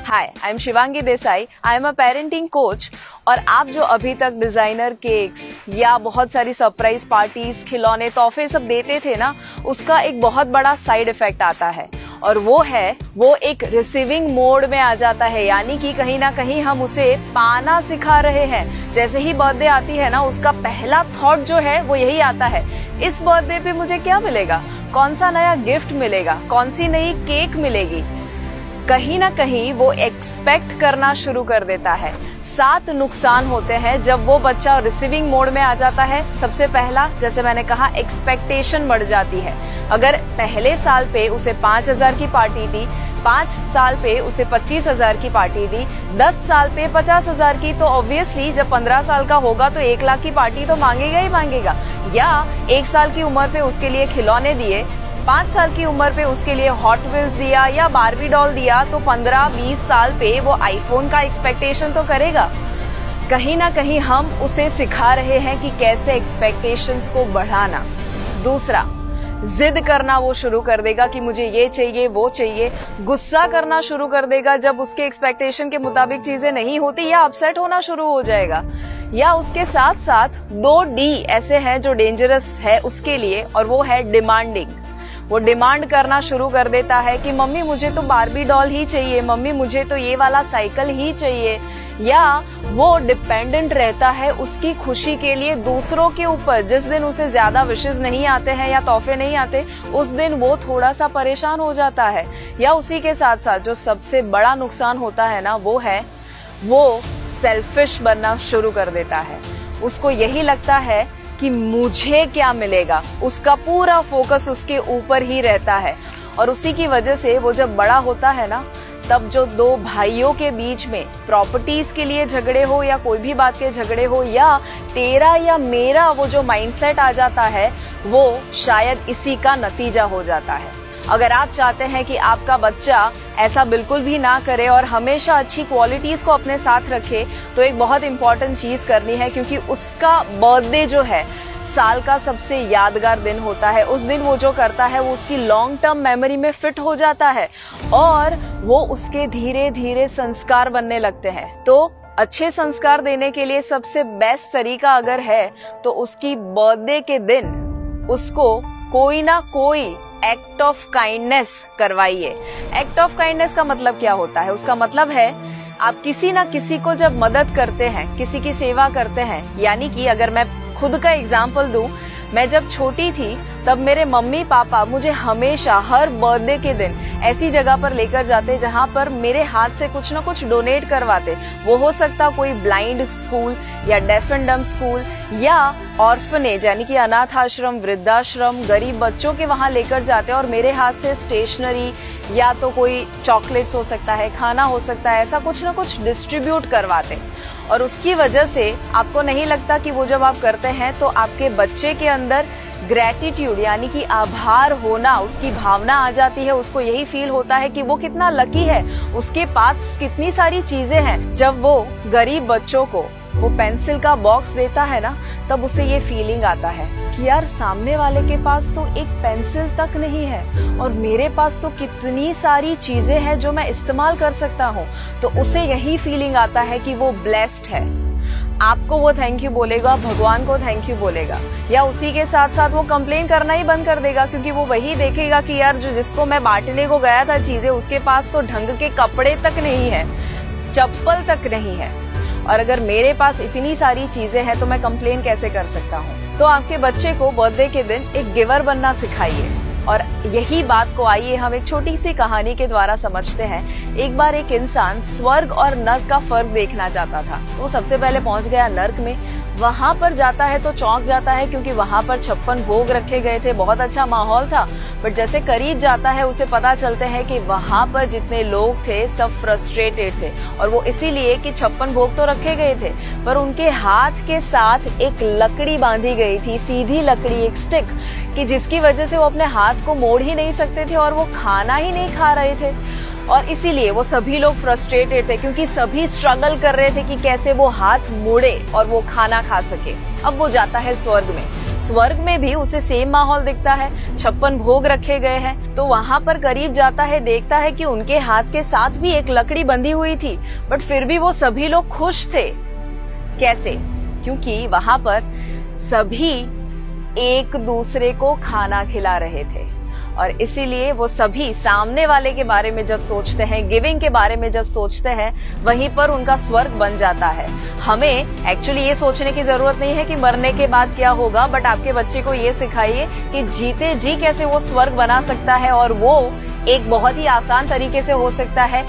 Hi, I am Shivangi Desai. I am a parenting coach. और आप जो अभी तक डिजाइनर केक्स या बहुत सारी सरप्राइज पार्टीज, खिलौने, तोहफे सब देते थे ना, उसका एक बहुत बड़ा साइड इफेक्ट आता है और वो एक रिसीविंग मोड में आ जाता है। यानी कि कहीं ना कहीं हम उसे पाना सिखा रहे हैं। जैसे ही बर्थडे आती है ना, उसका पहला थॉट जो है वो यही आता है, इस बर्थडे पे मुझे क्या मिलेगा, कौन सा नया गिफ्ट मिलेगा, कौन सी नई केक मिलेगी। कहीं ना कहीं वो एक्सपेक्ट करना शुरू कर देता है। 7 नुकसान होते हैं जब वो बच्चा रिसीविंग मोड में आ जाता है। सबसे पहला, जैसे मैंने कहा, एक्सपेक्टेशन बढ़ जाती है। अगर पहले साल पे उसे 5,000 की पार्टी दी, 5 साल पे उसे 25,000 की पार्टी दी, 10 साल पे 50,000 की, तो ऑब्वियसली जब 15 साल का होगा तो 1 लाख की पार्टी तो मांगेगा ही मांगेगा। या 1 साल की उम्र पे उसके लिए खिलौने दिए, 5 साल की उम्र पे उसके लिए हॉट व्हील्स दिया या बारबी डॉल दिया, तो 15-20 साल पे वो आईफोन का एक्सपेक्टेशन तो करेगा। कहीं ना कहीं हम उसे सिखा रहे हैं कि कैसे एक्सपेक्टेशंस को बढ़ाना। दूसरा, जिद करना वो शुरू कर देगा कि मुझे ये चाहिए, वो चाहिए। गुस्सा करना शुरू कर देगा जब उसके एक्सपेक्टेशन के मुताबिक चीजें नहीं होती, या अपसेट होना शुरू हो जाएगा। या उसके साथ साथ 2 डी ऐसे हैं जो डेंजरस है उसके लिए, और वो है डिमांडिंग। वो डिमांड करना शुरू कर देता है कि मम्मी मुझे तो बारबी डॉल ही चाहिए, मम्मी मुझे तो ये वाला साइकिल ही चाहिए। या वो डिपेंडेंट रहता है उसकी खुशी के लिए दूसरों के ऊपर। जिस दिन उसे ज्यादा विशेस नहीं आते हैं या तोहफे नहीं आते, उस दिन वो थोड़ा सा परेशान हो जाता है। या उसी के साथ साथ जो सबसे बड़ा नुकसान होता है ना, वो सेल्फिश बनना शुरू कर देता है। उसको यही लगता है कि मुझे क्या मिलेगा, उसका पूरा फोकस उसके ऊपर ही रहता है। और उसी की वजह से वो जब बड़ा होता है ना, तब जो 2 भाइयों के बीच में प्रॉपर्टीज के लिए झगड़े हो या कोई भी बात के झगड़े हो, या तेरा या मेरा वो जो माइंडसेट आ जाता है, वो शायद इसी का नतीजा हो जाता है। अगर आप चाहते हैं कि आपका बच्चा ऐसा बिल्कुल भी ना करे और हमेशा अच्छी क्वालिटीज को अपने साथ रखे, तो एक बहुत इंपॉर्टेंट चीज करनी है, क्योंकि उसका बर्थडे जो है साल का सबसे यादगार दिन होता है। उस दिन वो जो करता है वो उसकी लॉन्ग टर्म मेमोरी में फिट हो जाता है और वो उसके धीरे धीरे संस्कार बनने लगते हैं। तो अच्छे संस्कार देने के लिए सबसे बेस्ट तरीका अगर है, तो उसकी बर्थडे के दिन उसको कोई ना कोई एक्ट ऑफ काइंडनेस करवाइए। एक्ट ऑफ काइंडनेस का मतलब क्या होता है? उसका मतलब है आप किसी ना किसी को जब मदद करते हैं, किसी की सेवा करते हैं। यानी कि अगर मैं खुद का एग्जाम्पल दूं, मैं जब छोटी थी तब मेरे मम्मी पापा मुझे हमेशा हर बर्थडे के दिन ऐसी जगह पर लेकर जाते जहां पर मेरे हाथ से कुछ ना कुछ डोनेट करवाते। वो हो सकता कोई ब्लाइंड स्कूल या डेफ एंड डम्ब स्कूल या ऑर्फनेज यानी कि अनाथ आश्रम, वृद्धाश्रम, गरीब बच्चों के वहां लेकर जाते और मेरे हाथ से स्टेशनरी या तो कोई चॉकलेट्स हो सकता है, खाना हो सकता है, ऐसा कुछ ना कुछ डिस्ट्रीब्यूट करवाते। और उसकी वजह से आपको नहीं लगता कि वो जब आप करते हैं तो आपके बच्चे के अंदर ग्रेटिट्यूड यानी कि आभार होना, उसकी भावना आ जाती है। उसको यही फील होता है कि वो कितना लकी है, उसके पास कितनी सारी चीजें हैं। जब वो गरीब बच्चों को वो पेंसिल का बॉक्स देता है ना, तब उसे ये फीलिंग आता है कि यार सामने वाले के पास तो एक पेंसिल तक नहीं है और मेरे पास तो कितनी सारी चीजें हैं जो मैं इस्तेमाल कर सकता हूँ। तो उसे यही फीलिंग आता है कि वो ब्लेस्ड है। आपको वो थैंक यू बोलेगा, भगवान को थैंक यू बोलेगा, या उसी के साथ साथ वो कंप्लेन करना ही बंद कर देगा, क्योंकि वो वही देखेगा कि यार जिसको मैं बांटने को गया था चीजें, उसके पास तो ढंग के कपड़े तक नहीं है, चप्पल तक नहीं है, और अगर मेरे पास इतनी सारी चीजें हैं तो मैं कंप्लेन कैसे कर सकता हूँ। तो आपके बच्चे को बर्थडे के दिन एक गिवर बनना सिखाइए। और यही बात को आइए हम एक छोटी सी कहानी के द्वारा समझते हैं। एक बार एक इंसान स्वर्ग और नर्क का फर्क देखना चाहता था, तो वो सबसे पहले पहुंच गया नर्क में। वहां पर जाता है तो चौंक जाता है, क्योंकि वहां पर 56 भोग रखे गए थे, बहुत अच्छा माहौल था। बट जैसे करीब जाता है उसे पता चलते हैं कि वहां पर जितने लोग थे सब फ्रस्ट्रेटेड थे, और वो इसीलिए कि 56 भोग तो रखे गए थे, पर उनके हाथ के साथ एक लकड़ी बांधी गई थी, सीधी लकड़ी, एक स्टिक, कि जिसकी वजह से वो अपने हाथ को मोड़ ही नहीं सकते थे और वो खाना ही नहीं खा रहे थे। और इसीलिए वो सभी लोग फ्रस्ट्रेटेड थे, क्योंकि सभी स्ट्रगल कर रहे थे कि कैसे वो हाथ मोड़े और वो खाना खा सके। अब वो जाता है स्वर्ग में। स्वर्ग में भी उसे सेम माहौल दिखता है, 56 भोग रखे गए हैं। तो वहाँ पर करीब जाता है, देखता है कि उनके हाथ के साथ भी एक लकड़ी बंधी हुई थी, बट फिर भी वो सभी लोग खुश थे। कैसे? क्योंकि वहाँ पर सभी एक दूसरे को खाना खिला रहे थे, और इसीलिए वो सभी सामने वाले के बारे में जब सोचते हैं, गिविंग के बारे में जब सोचते हैं, वहीं पर उनका स्वर्ग बन जाता है। हमें एक्चुअली ये सोचने की जरूरत नहीं है कि मरने के बाद क्या होगा, बट आपके बच्चे को ये सिखाइए कि जीते जी कैसे वो स्वर्ग बना सकता है, और वो एक बहुत ही आसान तरीके से हो सकता है,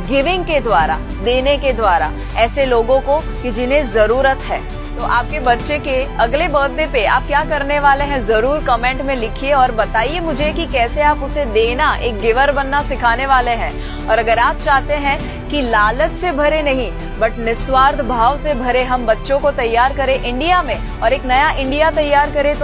गिविंग के द्वारा, देने के द्वारा, ऐसे लोगों को कि जिन्हें जरूरत है। तो आपके बच्चे के अगले बर्थडे पे आप क्या करने वाले हैं, जरूर कमेंट में लिखिए और बताइए मुझे कि कैसे आप उसे देना, एक गिवर बनना सिखाने वाले हैं। और अगर आप चाहते हैं कि लालच से भरे नहीं बट निस्वार्थ भाव से भरे हम बच्चों को तैयार करें इंडिया में, और एक नया इंडिया तैयार करें, तो